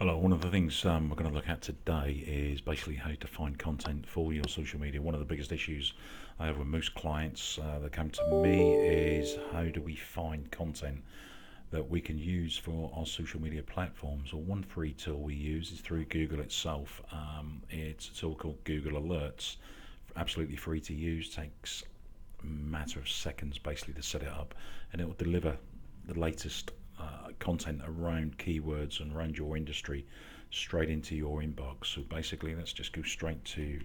Hello, one of the things we're going to look at today is basically how to find content for your social media. One of the biggest issues I have with most clients that come to me is how do we find content that we can use for our social media platforms. Well, one free tool we use is through Google itself. It's a tool called Google Alerts, absolutely free to use, takes a matter of seconds basically to set it up, and it will deliver the latest content around keywords and around your industry straight into your inbox. So basically, let's just go straight to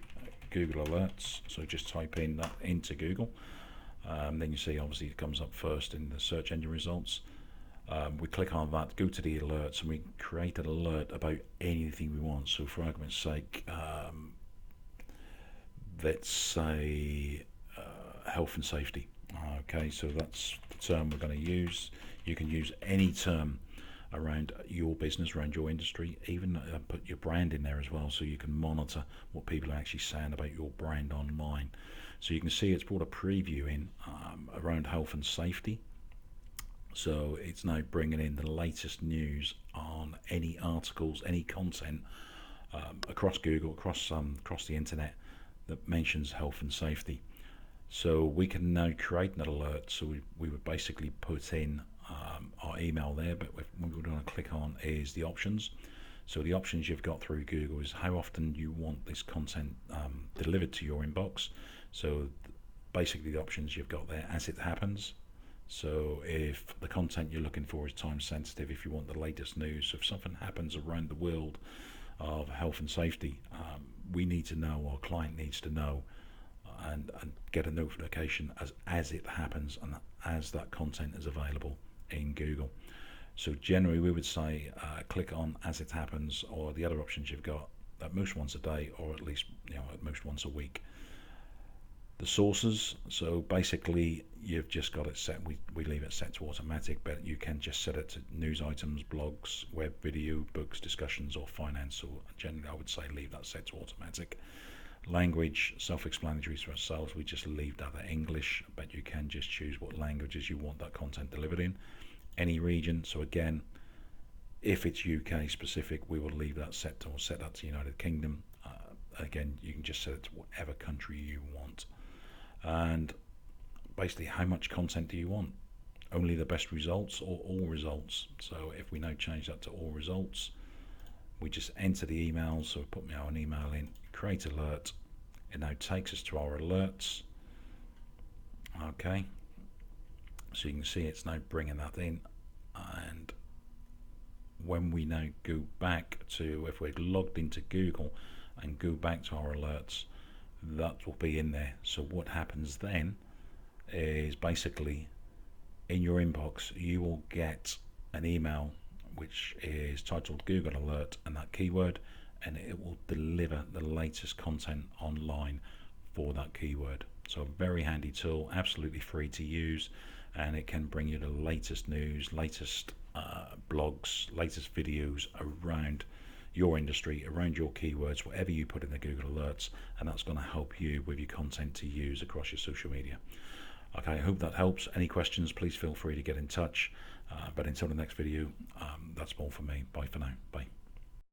Google Alerts. So just type in that into Google. Then you see obviously it comes up first in the search engine results. We click on that, go to the alerts, and we create an alert about anything we want. So for argument's sake, let's say health and safety. Okay, so that's the term we're going to use. You can use any term around your business, around your industry, even put your brand in there as well, so you can monitor what people are actually saying about your brand online. So you can see it's brought a preview in around health and safety. So it's now bringing in the latest news on any articles, any content across Google, across the internet that mentions health and safety. So we can now create an alert. So we would basically put in our email there, but what we're going to click on is the options. So the options you've got through Google is how often you want this content delivered to your inbox. So basically the options you've got there as it happens. So if the content you're looking for is time sensitive, if you want the latest news, so if something happens around the world of health and safety, we need to know, our client needs to know, and get a notification as it happens and as that content is available in Google. So generally we would say click on as it happens, or the other options you've got at most once a day, or at least at most once a week. The sources, so basically you've just got it set, we leave it set to automatic, but you can just set it to news items, blogs, web, video, books, discussions, or finance. Or generally I would say leave that set to automatic. Language, self-explanatory for ourselves, we just leave that at English, but you can just choose what languages you want that content delivered in. Any region, so again, if it's UK specific, we will leave that set that to United Kingdom. Again, you can just set it to whatever country you want. And basically, how much content do you want? Only the best results or all results? So if we now change that to all results, we just enter the emails. So put my own email in, create alert. It now takes us to our alerts. Okay, so you can see it's now bringing that in. And when we now go back to, if we're logged into Google and go back to our alerts, that will be in there. So what happens then is basically in your inbox you will get an email which is titled Google Alert and that keyword, and it will deliver the latest content online for that keyword. So a very handy tool, absolutely free to use, and it can bring you the latest news, latest blogs, latest videos around your industry, around your keywords, whatever you put in the Google Alerts, and that's going to help you with your content to use across your social media. Okay, I hope that helps. Any questions, please feel free to get in touch. But until the next video, that's all for me. Bye for now. Bye.